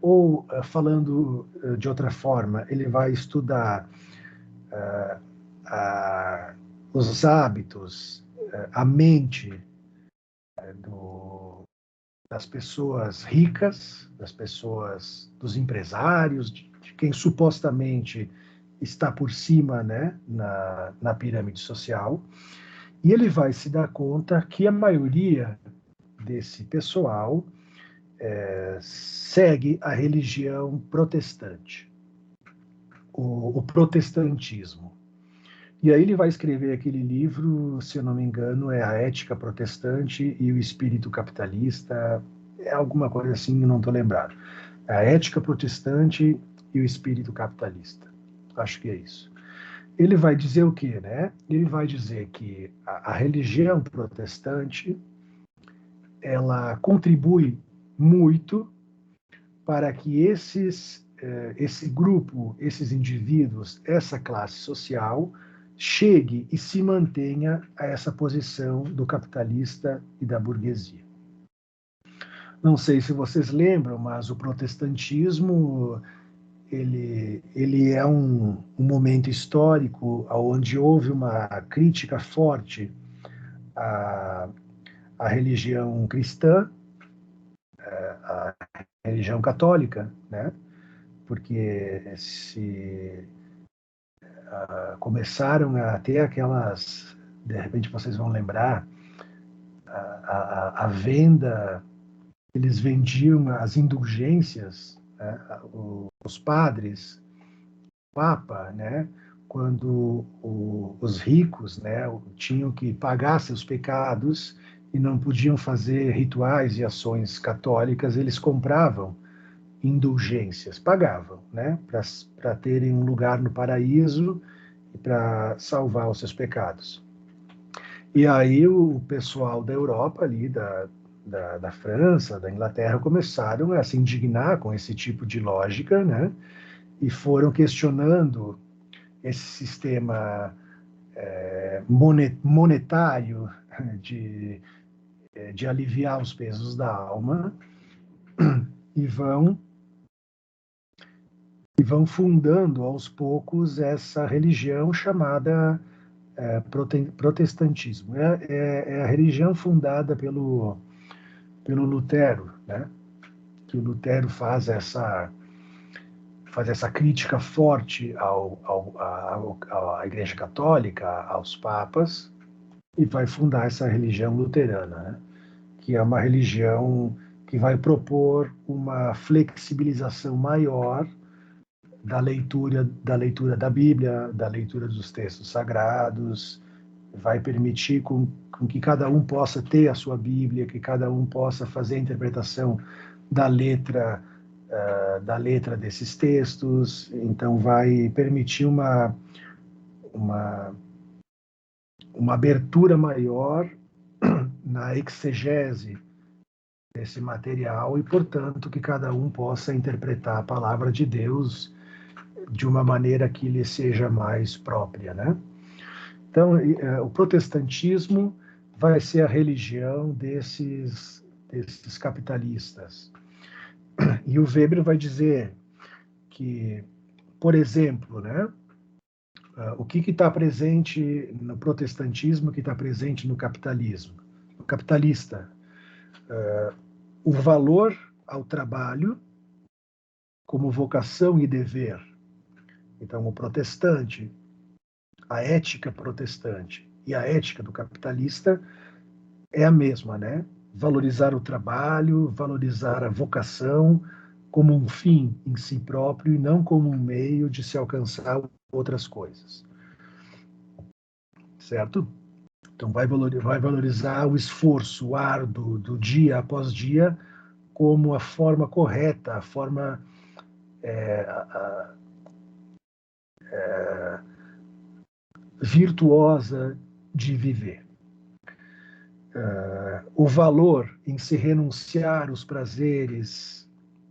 Ou, falando de outra forma, ele vai estudar os hábitos, a mente das pessoas ricas, das pessoas, dos empresários, de quem supostamente está por cima, né, na pirâmide social, e ele vai se dar conta que a maioria desse pessoal segue a religião protestante, o protestantismo. E aí ele vai escrever aquele livro, se eu não me engano, é A Ética Protestante e o Espírito Capitalista, é alguma coisa assim, não estou lembrado. A Ética Protestante e o Espírito Capitalista. Acho que é isso. Ele vai dizer o quê, né? Ele vai dizer que a religião protestante, ela contribui muito para que esse grupo, esses indivíduos, essa classe social, chegue e se mantenha a essa posição do capitalista e da burguesia. Não sei se vocês lembram, mas o protestantismo ele é um momento histórico onde houve uma crítica forte à religião cristã, à religião católica, né? Porque começaram a ter aquelas, de repente vocês vão lembrar, a venda, eles vendiam as indulgências, né, os padres, o Papa, né, quando os ricos, né, tinham que pagar seus pecados e não podiam fazer rituais e ações católicas, eles compravam indulgências, pagavam, né, para terem um lugar no paraíso e para salvar os seus pecados. E aí o pessoal da Europa ali, da França, da Inglaterra, começaram a se indignar com esse tipo de lógica, né? E foram questionando esse sistema monetário de aliviar os pesos da alma e vão fundando aos poucos essa religião chamada protestantismo. É a religião fundada pelo Lutero, né? Que o Lutero faz essa crítica forte à Igreja Católica, aos papas, e vai fundar essa religião luterana, né? Que é uma religião que vai propor uma flexibilização maior da leitura da Bíblia, da leitura dos textos sagrados, vai permitir com que cada um possa ter a sua Bíblia, que cada um possa fazer a interpretação da letra desses textos. Então vai permitir uma abertura maior na exegese desse material e, portanto, que cada um possa interpretar a palavra de Deus de uma maneira que lhe seja mais própria, né? Então, o protestantismo vai ser a religião desses capitalistas. E o Weber vai dizer que, por exemplo, né, o que está presente no protestantismo, que está presente no capitalismo? O capitalista, o valor ao trabalho como vocação e dever. Então, o protestante, a ética protestante e a ética do capitalista é a mesma, né? Valorizar o trabalho, valorizar a vocação como um fim em si próprio e não como um meio de se alcançar outras coisas. Certo? Então, vai valorizar o esforço árduo do dia após dia como a forma correta, a forma virtuosa de viver. O valor em se renunciar aos prazeres,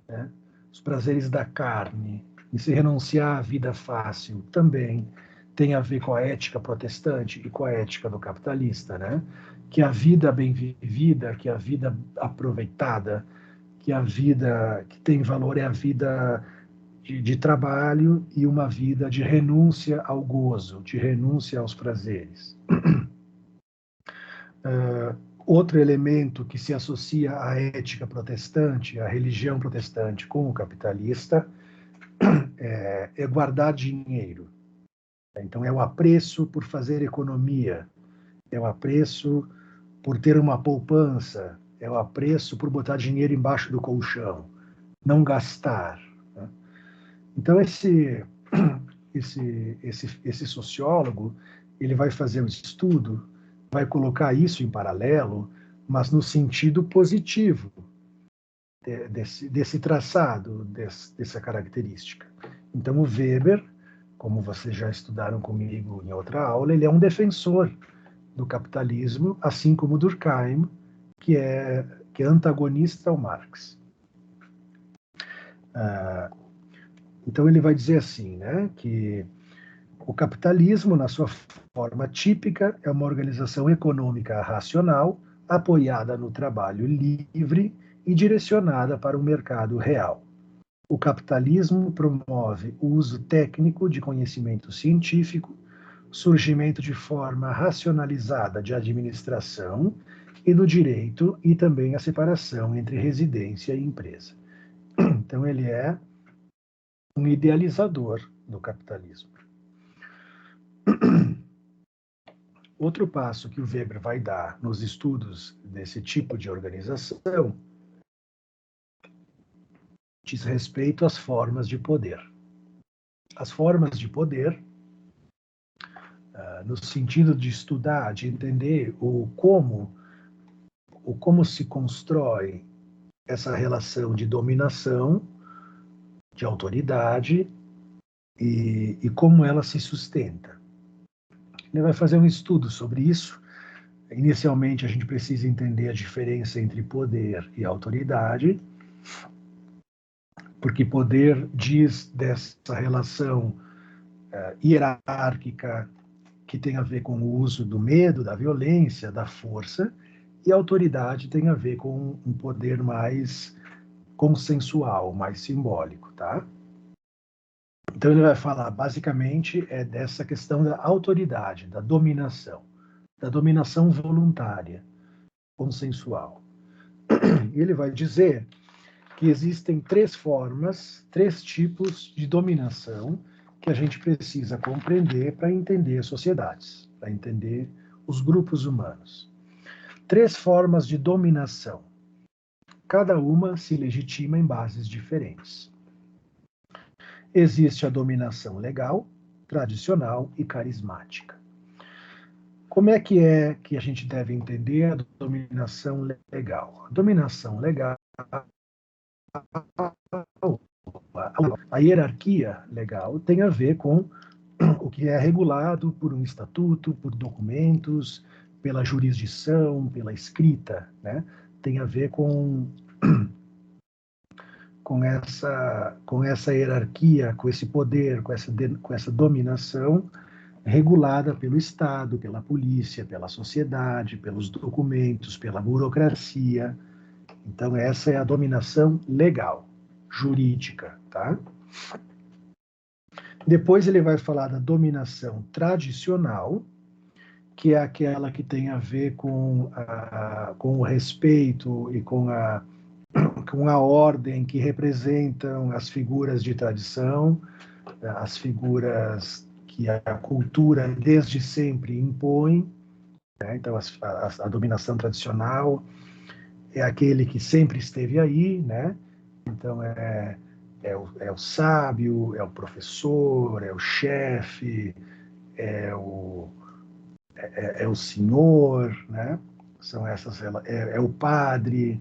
né, os prazeres da carne, em se renunciar à vida fácil, também tem a ver com a ética protestante e com a ética do capitalista, né? Que a vida bem vivida, que a vida aproveitada, que a vida que tem valor é a vida de trabalho e uma vida de renúncia ao gozo, de renúncia aos prazeres. Outro elemento que se associa à ética protestante, à religião protestante com o capitalista, é guardar dinheiro. Então, é o apreço por fazer economia, é o apreço por ter uma poupança, é o apreço por botar dinheiro embaixo do colchão, não gastar. Né? Então, esse sociólogo, ele vai fazer um estudo, vai colocar isso em paralelo, mas no sentido positivo desse traçado, dessa característica. Então, o Weber, como vocês já estudaram comigo em outra aula, ele é um defensor do capitalismo, assim como Durkheim, que é antagonista ao Marx. Então, ele vai dizer assim, né, que o capitalismo, na sua forma típica, é uma organização econômica racional, apoiada no trabalho livre e direcionada para o mercado real. O capitalismo promove o uso técnico de conhecimento científico, surgimento de forma racionalizada de administração e do direito e também a separação entre residência e empresa. Então, ele é um idealizador do capitalismo. Outro passo que o Weber vai dar nos estudos desse tipo de organização diz respeito às formas de poder. As formas de poder, no sentido de estudar, de entender como se constrói essa relação de dominação, de autoridade e como ela se sustenta. Ele vai fazer um estudo sobre isso. Inicialmente, a gente precisa entender a diferença entre poder e autoridade, porque poder diz dessa relação hierárquica que tem a ver com o uso do medo, da violência, da força, e a autoridade tem a ver com um poder mais consensual, mais simbólico, tá? Então ele vai falar basicamente dessa questão da autoridade, da dominação voluntária, consensual. E ele vai dizer que existem três tipos de dominação que a gente precisa compreender para entender sociedades, para entender os grupos humanos. 3 formas de dominação. Cada uma se legitima em bases diferentes. Existe a dominação legal, tradicional e carismática. Como é que a gente deve entender a dominação legal? A dominação legal, a hierarquia legal tem a ver com o que é regulado por um estatuto, por documentos, pela jurisdição, pela escrita, né? Tem a ver com essa hierarquia, com esse poder, com essa dominação regulada pelo Estado, pela polícia, pela sociedade, pelos documentos, pela burocracia. Então, essa é a dominação legal, jurídica, tá? Depois ele vai falar da dominação tradicional, que é aquela que tem a ver com o respeito e com a ordem que representam as figuras de tradição, as figuras que a cultura desde sempre impõe, né? Então, a dominação tradicional é aquele que sempre esteve aí, né? Então, é o sábio, é o professor, é o chefe, é o senhor, né? São é o padre,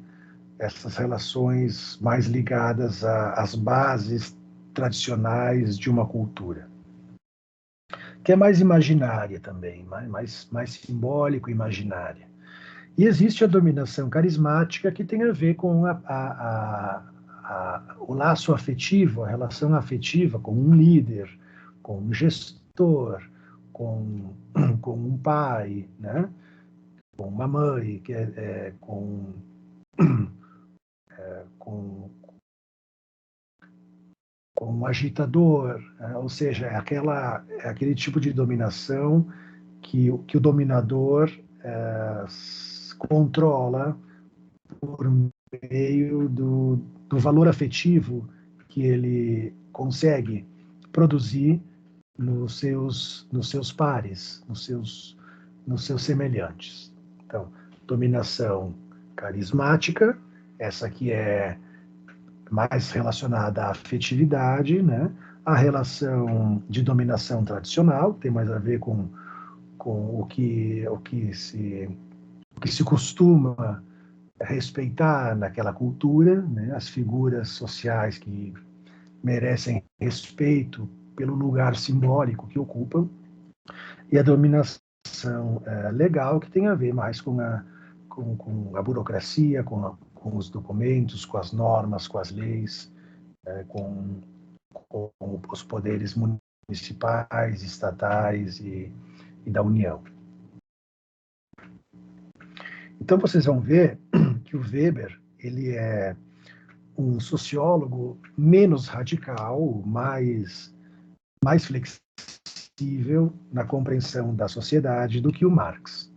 essas relações mais ligadas às bases tradicionais de uma cultura, que é mais imaginária também, mais simbólico, imaginária. E existe a dominação carismática, que tem a ver com o laço afetivo, a relação afetiva com um líder, com um gestor, com um pai, né? Com uma mãe, com um agitador, né? Ou seja, é aquele tipo de dominação que o dominador controla por meio do valor afetivo que ele consegue produzir nos seus pares, nos seus semelhantes. Então, dominação carismática, essa que é mais relacionada à afetividade, né? A relação de dominação tradicional tem mais a ver com o que se costuma respeitar naquela cultura, né? As figuras sociais que merecem respeito pelo lugar simbólico que ocupam, e a dominação legal, que tem a ver mais com a burocracia, com os documentos, com as normas, com as leis, com os poderes municipais, estatais e da União. Então, vocês vão ver que o Weber, ele é um sociólogo menos radical, mais flexível na compreensão da sociedade do que o Marx.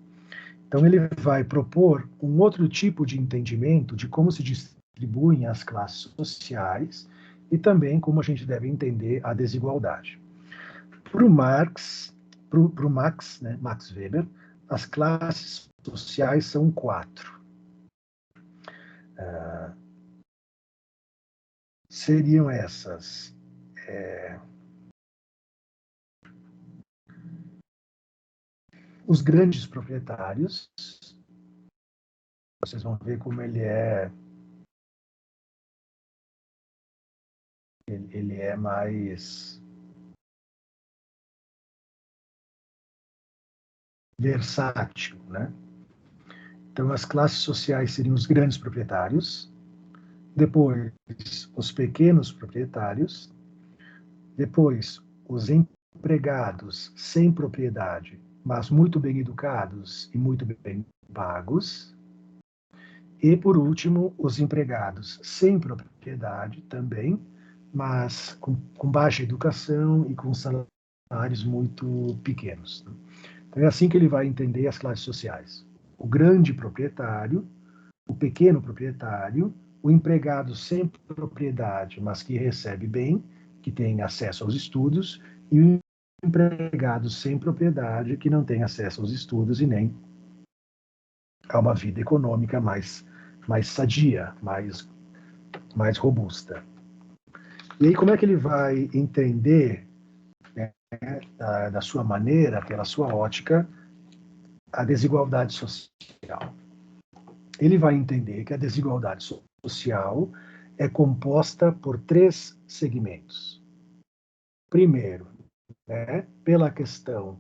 Então, ele vai propor um outro tipo de entendimento de como se distribuem as classes sociais e também como a gente deve entender a desigualdade. Para o Marx, né, Max Weber, as classes sociais são 4. Seriam essas: os grandes proprietários, vocês vão ver como ele é mais versátil, né? Então, as classes sociais seriam os grandes proprietários, depois os pequenos proprietários, depois os empregados sem propriedade, mas muito bem educados e muito bem pagos, e, por último, os empregados sem propriedade também, mas com baixa educação e com salários muito pequenos. Então, é assim que ele vai entender as classes sociais: o grande proprietário, o pequeno proprietário, o empregado sem propriedade, mas que recebe bem, que tem acesso aos estudos, e o empregado sem propriedade que não tem acesso aos estudos e nem a uma vida econômica mais sadia, mais robusta. E aí, como é que ele vai entender, né, da sua maneira, pela sua ótica, a desigualdade social? Ele vai entender que a desigualdade social é composta por 3 segmentos. Primeiro, né, pela questão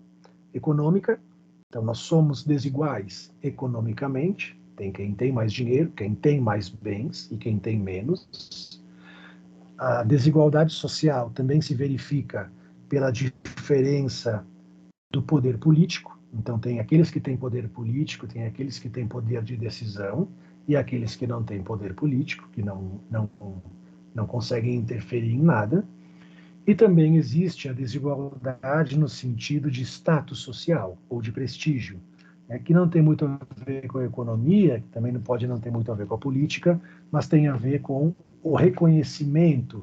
econômica. Então, nós somos desiguais economicamente. Tem quem tem mais dinheiro, quem tem mais bens e quem tem menos. A desigualdade social também se verifica pela diferença do poder político. Então, tem aqueles que têm poder político, tem aqueles que têm poder de decisão e aqueles que não têm poder político, que não conseguem interferir em nada. E também existe a desigualdade no sentido de status social ou de prestígio, né, que não tem muito a ver com a economia, que também não pode não ter muito a ver com a política, mas tem a ver com o reconhecimento,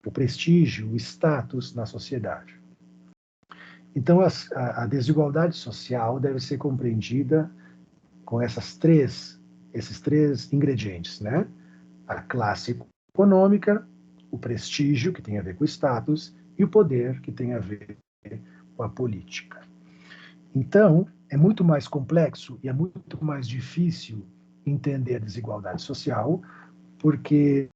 o prestígio, o status na sociedade. Então, a desigualdade social deve ser compreendida com esses três ingredientes, né? A classe econômica, o prestígio, que tem a ver com o status, e o poder, que tem a ver com a política. Então, é muito mais complexo e é muito mais difícil entender a desigualdade social, porque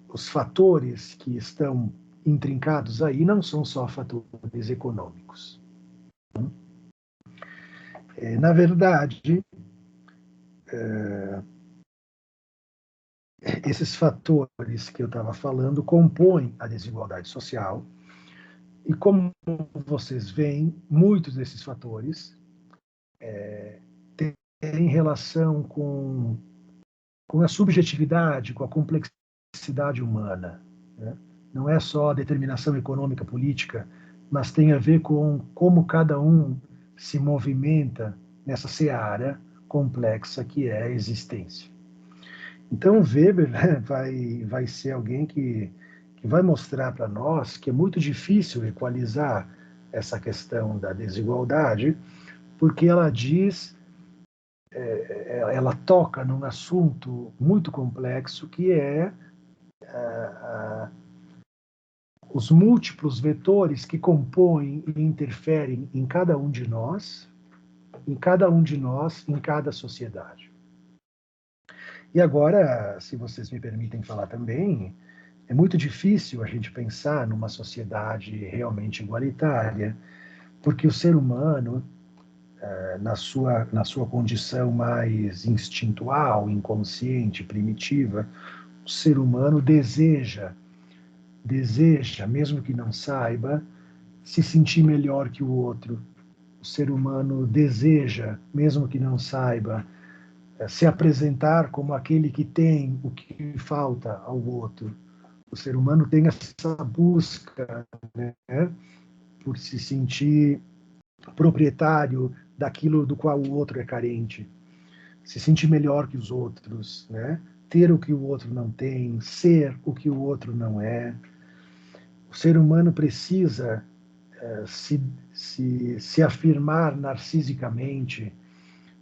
os fatores que estão intrincados aí não são só fatores econômicos. Na verdade, esses fatores que eu estava falando compõem a desigualdade social, e como vocês veem, muitos desses fatores têm relação com a subjetividade, com a complexidade humana, né? Não é só a determinação econômica política, mas tem a ver com como cada um se movimenta nessa seara complexa que é a existência. Então, Weber, né, vai ser alguém que vai mostrar para nós que é muito difícil equalizar essa questão da desigualdade, porque ela ela toca num assunto muito complexo que é os múltiplos vetores que compõem e interferem em cada um de nós, em cada sociedade. E agora, se vocês me permitem falar também, é muito difícil a gente pensar numa sociedade realmente igualitária, porque o ser humano, na sua condição mais instintual, inconsciente, primitiva, o ser humano deseja, mesmo que não saiba, se sentir melhor que o outro. O ser humano deseja, mesmo que não saiba, se apresentar como aquele que tem o que falta ao outro. O ser humano tem essa busca, né, por se sentir proprietário daquilo do qual o outro é carente, se sentir melhor que os outros, né? Ter o que o outro não tem, ser o que o outro não é. O ser humano precisa se afirmar narcisicamente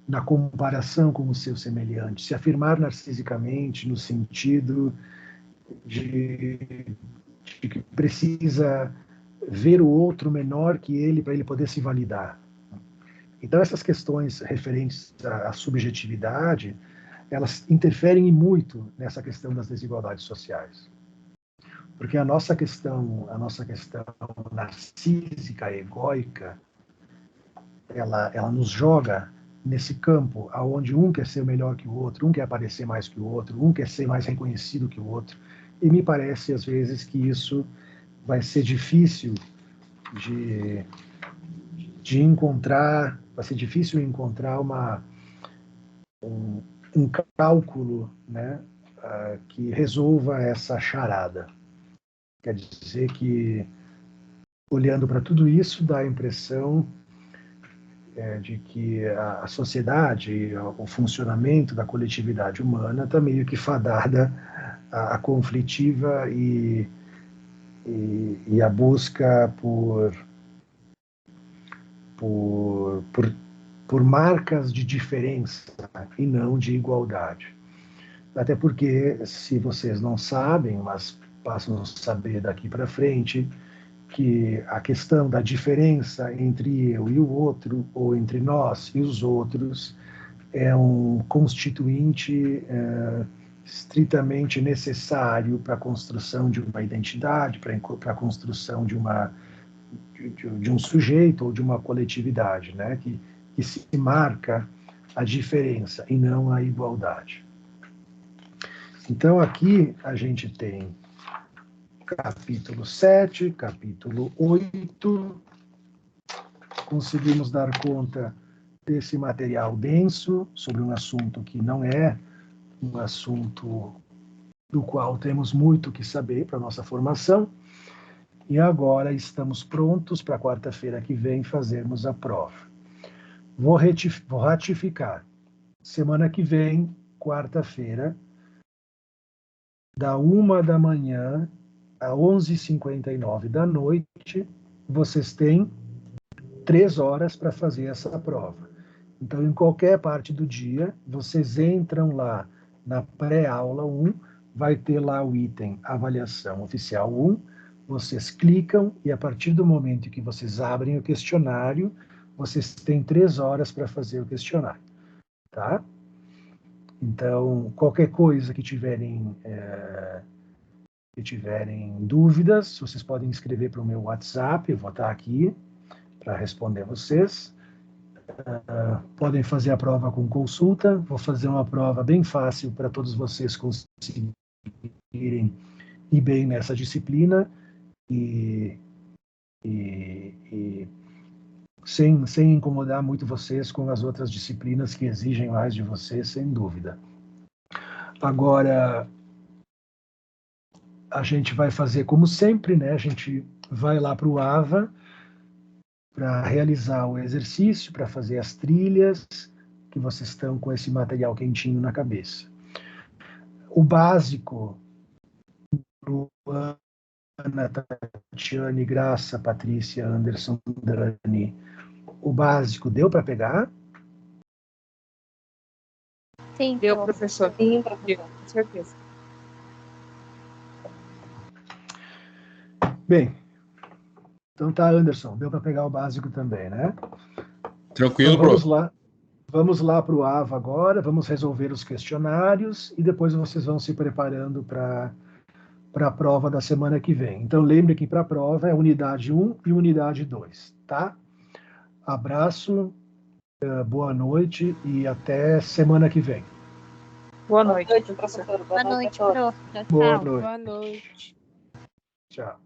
na comparação com o seu semelhante, se afirmar narcisicamente no sentido de que precisa ver o outro menor que ele para ele poder se validar. Então, essas questões referentes à subjetividade, elas interferem muito nessa questão das desigualdades sociais. Porque a nossa questão narcísica, egóica, ela nos joga nesse campo aonde um quer ser melhor que o outro, um quer aparecer mais que o outro, um quer ser mais reconhecido que o outro. E me parece, às vezes, que isso vai ser difícil de encontrar, vai ser difícil encontrar um cálculo, né, que resolva essa charada. Quer dizer que, olhando para tudo isso, dá a impressão de que a sociedade, o funcionamento da coletividade humana está meio que fadada à conflitiva e a busca por por marcas de diferença e não de igualdade. Até porque, se vocês não sabem, mas passam a saber daqui para frente, que a questão da diferença entre eu e o outro, ou entre nós e os outros, é um constituinte estritamente necessário para a construção de uma identidade, para a construção de um sujeito ou de uma coletividade, né? Que se marca a diferença e não a igualdade. Então, aqui a gente tem capítulo 7, capítulo 8. Conseguimos dar conta desse material denso sobre um assunto que não é um assunto do qual temos muito que saber para a nossa formação. E agora estamos prontos para quarta-feira que vem fazermos a prova. Vou ratificar. Semana que vem, quarta-feira, da 1 da manhã a 11h59 da noite, vocês têm 3 horas para fazer essa prova. Então, em qualquer parte do dia, vocês entram lá na pré-aula 1, vai ter lá o item avaliação oficial 1, vocês clicam e a partir do momento que vocês abrem o questionário, vocês têm 3 horas para fazer o questionário, tá? Então, qualquer coisa que tiverem dúvidas, vocês podem escrever para o meu WhatsApp, eu vou estar aqui para responder vocês. Podem fazer a prova com consulta, vou fazer uma prova bem fácil para todos vocês conseguirem ir bem nessa disciplina e sem incomodar muito vocês com as outras disciplinas que exigem mais de vocês, sem dúvida. Agora, a gente vai fazer como sempre, né? A gente vai lá para o AVA para realizar o exercício, para fazer as trilhas, que vocês estão com esse material quentinho na cabeça. O básico, Ana, Tatiane, Graça, Patrícia, Anderson, Dani, o básico deu para pegar? Sim, deu, professor. Sim, professor. Com certeza. Bem, então tá, Anderson, deu para pegar o básico também, né? Tranquilo, então, professor. Vamos lá para o AVA agora, vamos resolver os questionários e depois vocês vão se preparando para a prova da semana que vem. Então, lembre que para a prova é unidade 1 e unidade 2, tá? Abraço, boa noite e até semana que vem. Boa noite, professor. Boa noite, prof. Tchau, Boa tchau. noite. Boa noite. Tchau.